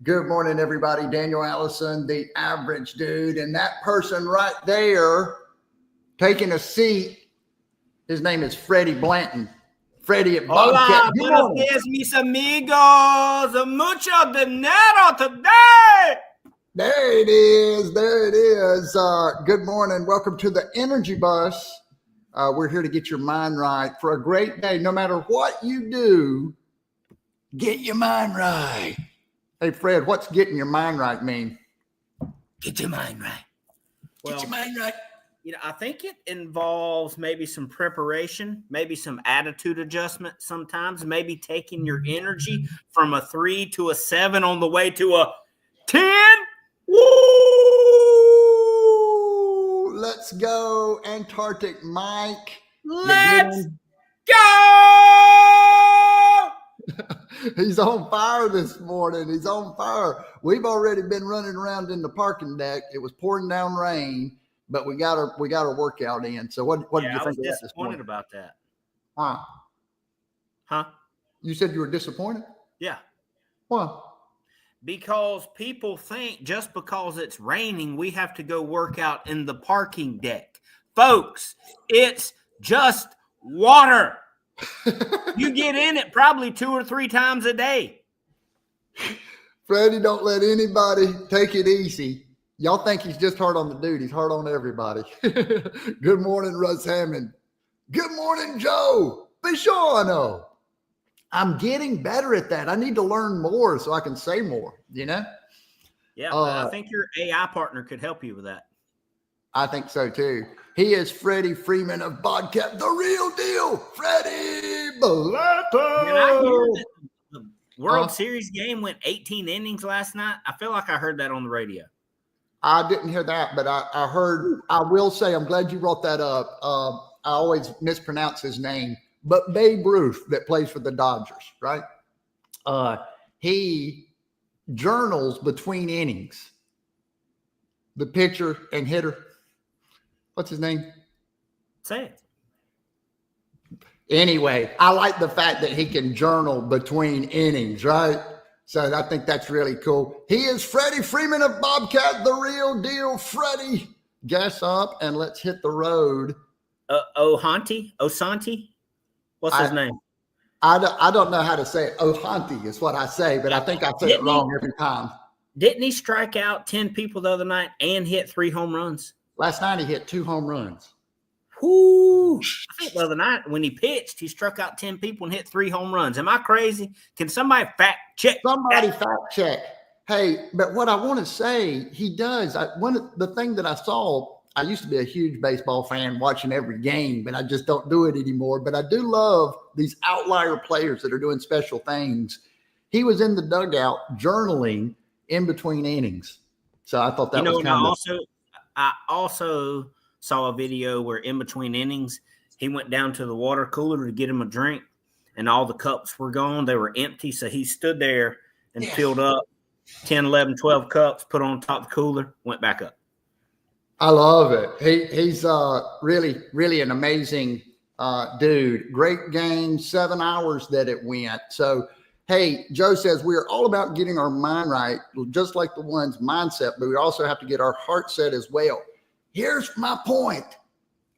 Good morning, everybody. Daniel Allison, the average dude. And that person right there taking a seat, his name is Freddie Blanton. Freddie at Bobcat. Hola, buenos días, mis amigos. Mucho dinero today. There it is. There it is. Good morning. Welcome to the Energy Bus. We're here to get your mind right for a great day. No matter what you do, get your mind right. Hey, Fred, what's getting your mind right mean? Get your mind right. Get your mind right. You know, I think it involves maybe some preparation, maybe some attitude adjustment sometimes, maybe taking your energy from a 3 to a 7 on the way to a 10. Woo! Let's go, Antarctic Mike. Let's go! He's on fire this morning. He's on fire. We've already been running around in the parking deck. It was pouring down rain, but we got our workout in. So what did you think of that this morning? About that. Why? Huh? You said you were disappointed? Yeah. Why? Because people think just because it's raining, we have to go work out in the parking deck. Folks, it's just water. You get in it probably 2 or 3 times a day. Freddie, don't let anybody take it easy. Y'all think he's just hard on the dude. He's hard on everybody. Good morning, Russ Hammond. Good morning, Joe. Be sure I know. I'm getting better at that. I need to learn more so I can say more, you know? Yeah, I think your AI partner could help you with that. I think so, too. He is Freddie Freeman of Bobcat, the real deal. Freddie Blanton. Did I hear that the World Series game went 18 innings last night? I feel like I heard that on the radio. I didn't hear that, but I heard, I will say, I'm glad you brought that up. I always mispronounce his name, but Babe Ruth that plays for the Dodgers, right? He journals between innings. The pitcher and hitter. What's his name? Say it. Anyway, I like the fact that he can journal between innings, right? So I think that's really cool. He is Freddie Freeman of Bobcat, the real deal. Freddie, gas up and let's hit the road. Osanti? What's his name? I don't know how to say it. Ohanti is what I say, but I think I say it wrong every time. Didn't he strike out 10 people the other night and hit 3 home runs? Last night he hit 2 home runs. Whoo! I think the other night when he pitched, he struck out 10 people and hit 3 home runs. Am I crazy? Can somebody fact check? Somebody fact check. Hey, but what I want to say, he does. The thing that I saw, I used to be a huge baseball fan watching every game, but I just don't do it anymore. But I do love these outlier players that are doing special things. He was in the dugout journaling in between innings. So I thought that was kind of... I also saw a video where in between innings, he went down to the water cooler to get him a drink, and all the cups were gone. They were empty. So he stood there and filled up 10, 11, 12 cups, put on top of the cooler, went back up. I love it. He's really, really an amazing dude. Great game, 7 hours that it went. So, hey, Joe says we're all about getting our mind right, just like the one's mindset, but we also have to get our heart set as well. Here's my point.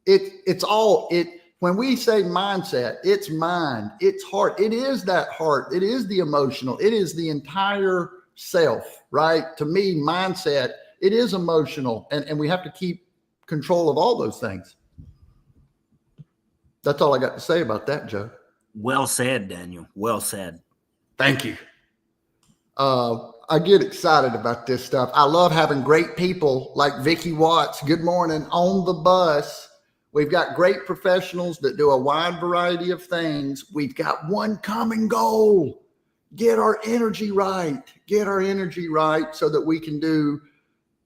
It's all when we say mindset, it's mind, it's heart. It is that heart. It is the emotional. It is the entire self, right? To me, mindset, it is emotional, and we have to keep control of all those things. That's all I got to say about that, Joe. Well said, Daniel. Well said. Thank you. I get excited about this stuff. I love having great people like Vicky Watts. Good morning on the bus. We've got great professionals that do a wide variety of things. We've got one common goal. Get our energy right. Get our energy right so that we can do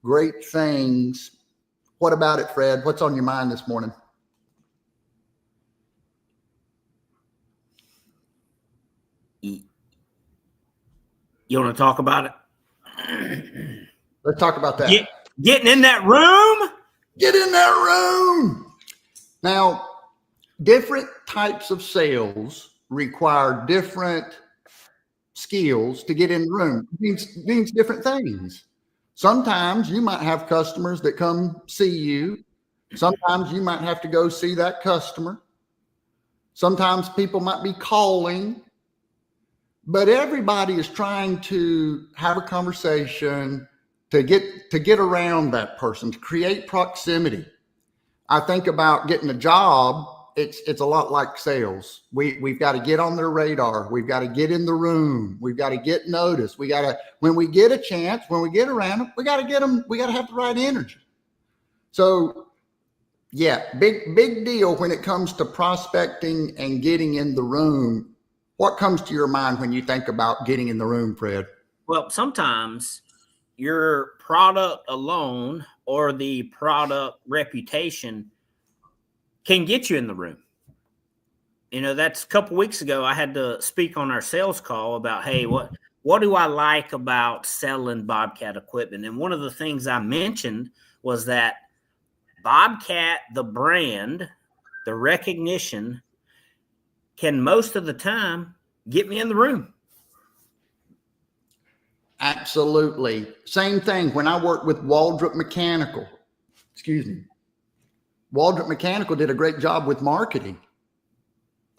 great things. What about it, Fred? What's on your mind this morning? You want to talk about it? Let's talk about that. Getting in that room? Get in that room. Now, different types of sales require different skills to get in the room. It means different things. Sometimes you might have customers that come see you. Sometimes you might have to go see that customer. Sometimes people might be calling, but everybody is trying to have a conversation to get around that person, to create proximity. I think about getting a job. It's a lot like sales. We've got to get on their radar. We've got to get in the room. We've got to get noticed. When we get a chance, when we get around them, we got to get them. We got to have the right energy. So yeah, big deal when it comes to prospecting and getting in the room. What comes to your mind when you think about getting in the room, Fred? Well, sometimes your product alone or the product reputation can get you in the room. That's a couple weeks ago, I had to speak on our sales call about, hey, what do I like about selling Bobcat equipment? And one of the things I mentioned was that Bobcat, the brand, the recognition, can most of the time get me in the room. Absolutely. Same thing when I worked with Waldrop Mechanical. Waldrop Mechanical did a great job with marketing.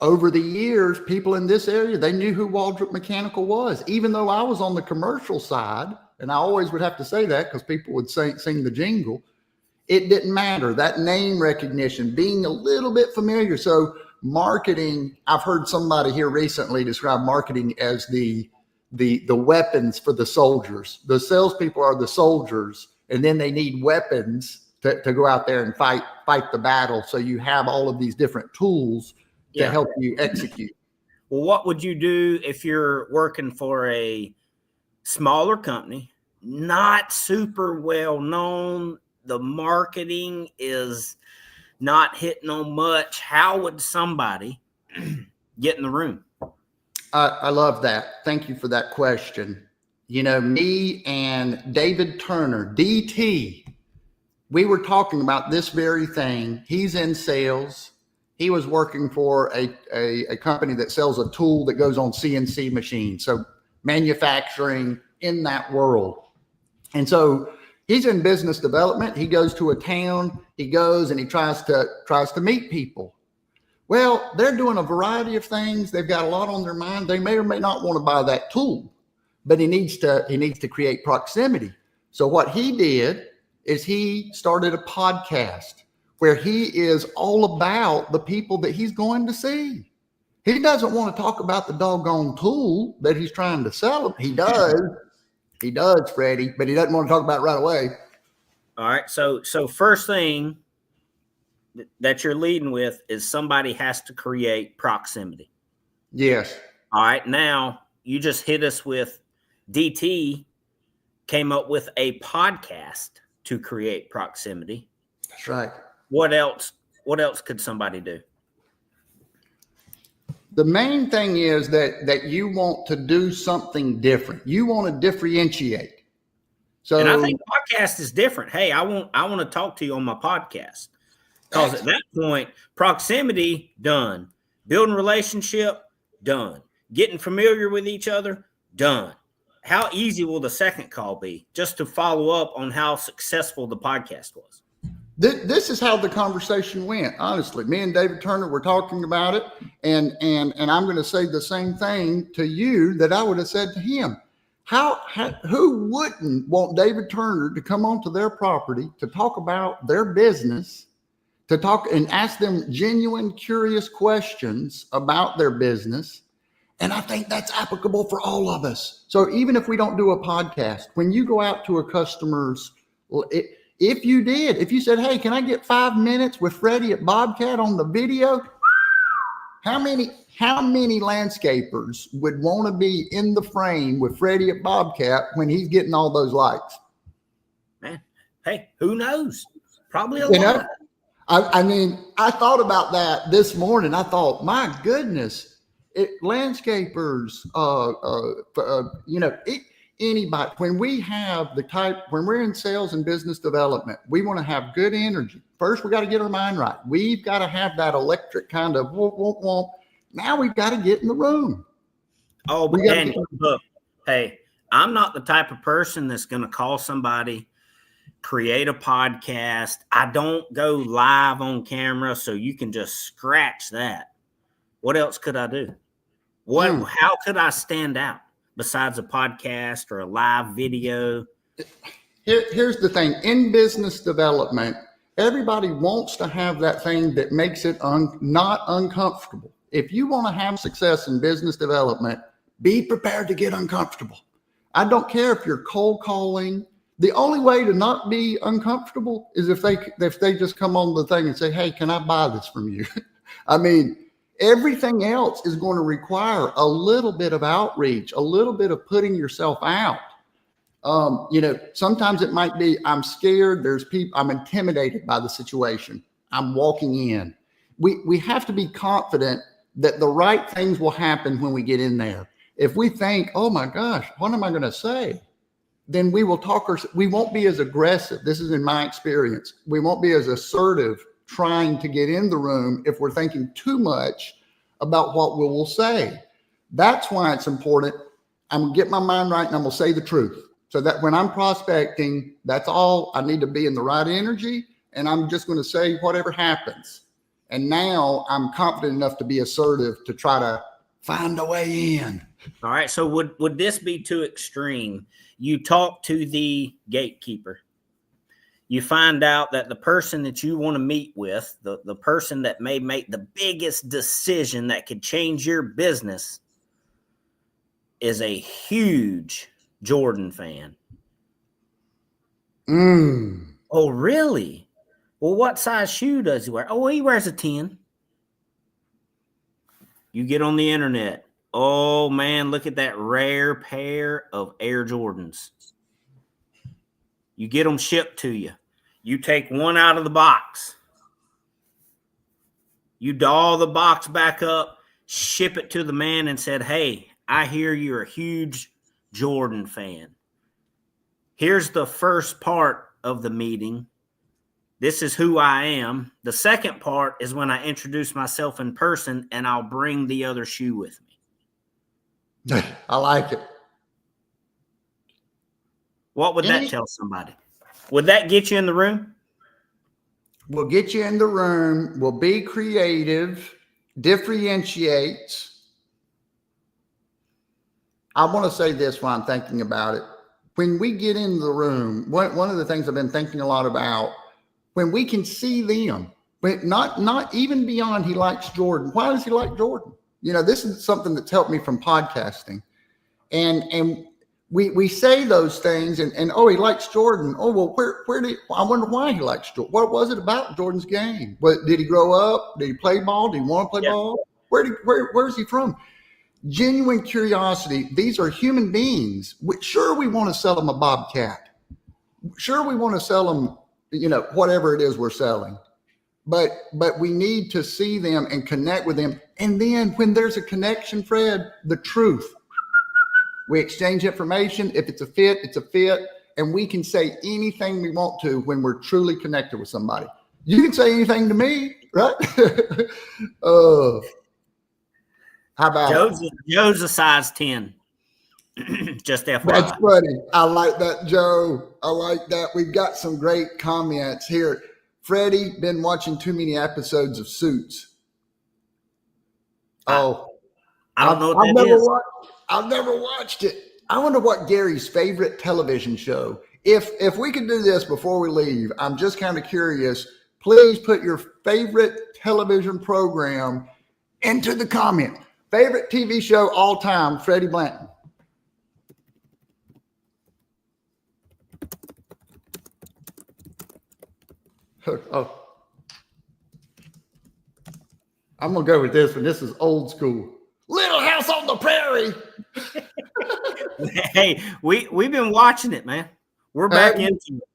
Over the years, people in this area, they knew who Waldrop Mechanical was, even though I was on the commercial side. And I always would have to say that because people would sing the jingle. It didn't matter. That name recognition, being a little bit familiar. So marketing, I've heard somebody here recently describe marketing as the weapons for the soldiers. The salespeople are the soldiers, and then they need weapons to go out there and fight the battle. So you have all of these different tools to help you execute. Well, what would you do if you're working for a smaller company, not super well known? The marketing is not hitting on much. How would somebody get in the room? I love that. Thank you for that question. Me and David Turner, DT, we were talking about this very thing. He's in sales. He was working for a company that sells a tool that goes on CNC machines. So manufacturing in that world. And so he's in business development. He goes to a town. He goes and he tries to meet people. Well, they're doing a variety of things. They've got a lot on their mind. They may or may not want to buy that tool, but he needs to create proximity. So what he did is he started a podcast where he is all about the people that he's going to see. He doesn't want to talk about the doggone tool that he's trying to sell them. He does, Freddie, but he doesn't want to talk about it right away. All right. So first thing that you're leading with is somebody has to create proximity. Yes. All right. Now you just hit us with DT came up with a podcast to create proximity. That's right. What else could somebody do? The main thing is that you want to do something different. You want to differentiate. So, and I think podcast is different. Hey, I want to talk to you on my podcast. Because at that point, proximity, done. Building relationship, done. Getting familiar with each other, done. How easy will the second call be just to follow up on how successful the podcast was? This is how the conversation went. Honestly, me and David Turner were talking about it, and I'm going to say the same thing to you that I would have said to him. Who wouldn't want David Turner to come onto their property to talk about their business, to talk and ask them genuine, curious questions about their business? And I think that's applicable for all of us. So even if we don't do a podcast, when you go out to a customer's, if you said, hey, can I get 5 minutes with Freddie at Bobcat on the video? How many landscapers would want to be in the frame with Freddie at Bobcat when he's getting all those likes? Man, hey, who knows? Probably a lot. I mean, I thought about that this morning. I thought, my goodness, landscapers, anybody, when we're in sales and business development, we want to have good energy. First, we got to get our mind right. We've got to have that electric kind of whoop, whoop, whoop. Now we've got to get in the room. Oh, but We gotta Daniel, look, hey, I'm not the type of person that's going to call somebody, create a podcast. I don't go live on camera, so you can just scratch that. What else could I do? How could I stand out besides a podcast or a live video? Here's the thing. In business development, everybody wants to have that thing that makes it not uncomfortable. If you want to have success in business development, be prepared to get uncomfortable. I don't care if you're cold calling. The only way to not be uncomfortable is if they just come on the thing and say, hey, can I buy this from you? I mean, everything else is going to require a little bit of outreach, a little bit of putting yourself out. Sometimes it might be, I'm scared. There's people, I'm intimidated by the situation. I'm walking in. We have to be confident that the right things will happen when we get in there. If we think, oh my gosh, what am I going to say? Then we won't be as aggressive. This is in my experience. We won't be as assertive trying to get in the room if we're thinking too much about what we will say. That's why it's important. I'm going to get my mind right and I'm going to say the truth. So that when I'm prospecting, that's all I need to be in the right energy. And I'm just going to say whatever happens. And now I'm confident enough to be assertive to try to find a way in. All right. So would this be too extreme? You talk to the gatekeeper. You find out that the person that you want to meet with, the person that may make the biggest decision that could change your business, is a huge Jordan fan. Oh, really? Well, what size shoe does he wear? Oh, he wears a 10. You get on the internet. Oh, man, look at that rare pair of Air Jordans. You get them shipped to you. You take one out of the box. You doll the box back up, ship it to the man and said, hey, I hear you're a huge Jordan fan. Here's the first part of the meeting. This is who I am. The second part is when I introduce myself in person and I'll bring the other shoe with me. I like it. What would that tell somebody? Would that get you in the room? We'll get you in the room. We'll be creative, differentiates. I want to say this while I'm thinking about it. When we get in the room, one of the things I've been thinking a lot about, when we can see them, but not even beyond he likes Jordan. Why does he like Jordan? This is something that's helped me from podcasting. And we say those things and oh, he likes Jordan. Oh, well, I wonder why he likes Jordan. What was it about Jordan's game? Did he grow up? Did he play ball? Did he want to play ball? Where's he from? Genuine curiosity. These are human beings. Sure, we want to sell them a Bobcat. Sure, we want to sell them, whatever it is we're selling. But we need to see them and connect with them. And then when there's a connection, Fred, the truth. We exchange information. If it's a fit, it's a fit. And we can say anything we want to when we're truly connected with somebody. You can say anything to me, right? How about Joe's a size 10. Just FYI. That's funny. I like that, Joe. I like that. We've got some great comments here. Freddie, been watching too many episodes of Suits. Oh, I don't know what that is. I've never watched it. I wonder what Gary's favorite television show. If we could do this before we leave, I'm just kind of curious. Please put your favorite television program into the comment. Favorite TV show all time, Freddie Blanton. Oh, I'm gonna go with this one. This is old school. Little House on the Prairie. Hey, we've been watching it, man. We're back into it.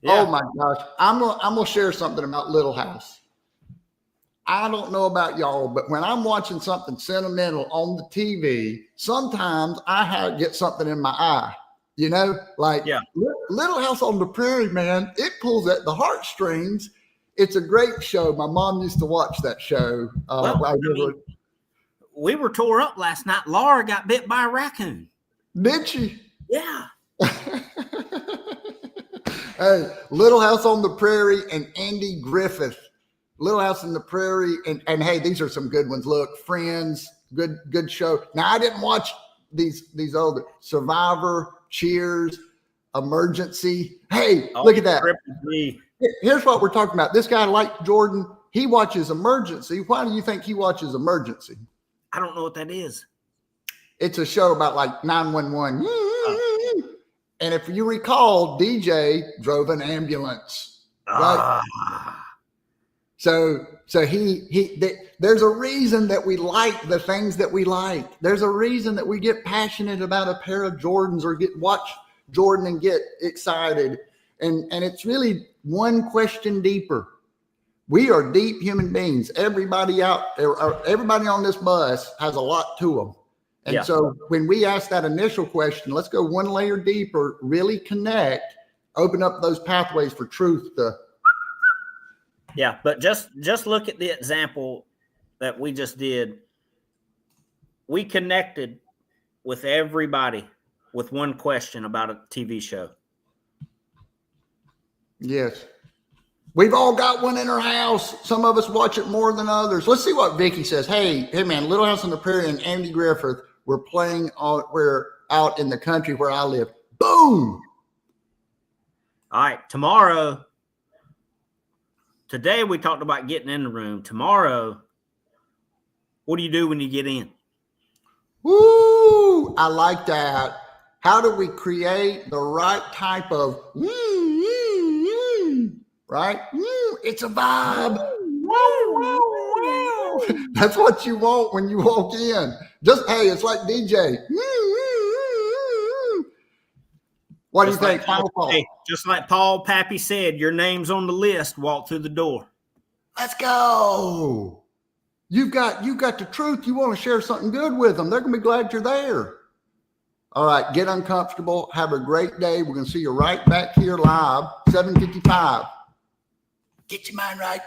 Yeah. Oh my gosh, I'm gonna share something about Little House. I don't know about y'all, but when I'm watching something sentimental on the TV, sometimes I get something in my eye. Little House on the Prairie, man, it pulls at the heartstrings. It's a great show. My mom used to watch that show. we were tore up last night. Laura got bit by a raccoon. Did she? Yeah. Hey, Little House on the Prairie and Andy Griffith. Little House on the Prairie, and hey, these are some good ones. Look, Friends, good show. Now I didn't watch these older Survivor, Cheers, Emergency. Hey, look at that. Here's what we're talking about. This guy, like Jordan, he watches Emergency. Why do you think he watches Emergency? I don't know what that is. It's a show about like 911. And if you recall, DJ drove an ambulance. Right? So there's a reason that we like the things that we like. There's a reason that we get passionate about a pair of Jordans or watch Jordan and get excited. And it's really one question deeper. We are deep human beings. Everybody out there, everybody on this bus has a lot to them. And so when we ask that initial question, let's go one layer deeper, really connect, open up those pathways for truth to. Yeah, but just look at the example that we just did. We connected with everybody with one question about a TV show. Yes. We've all got one in our house. Some of us watch it more than others. Let's see what Vicky says. Hey man, Little House on the Prairie and Andy Griffith, we're out in the country where I live. Boom. All right, today we talked about getting in the room. Tomorrow, what do you do when you get in? Woo! I like that. How do we create the right type of right? It's a vibe. That's what you want when you walk in. Hey, it's like DJ. What do you think? Hey, just like Paul Pappy said, your name's on the list. Walk through the door. Let's go. You've got the truth. You want to share something good with them. They're going to be glad you're there. All right, get uncomfortable. Have a great day. We're going to see you right back here live, 7:55. Get your mind right.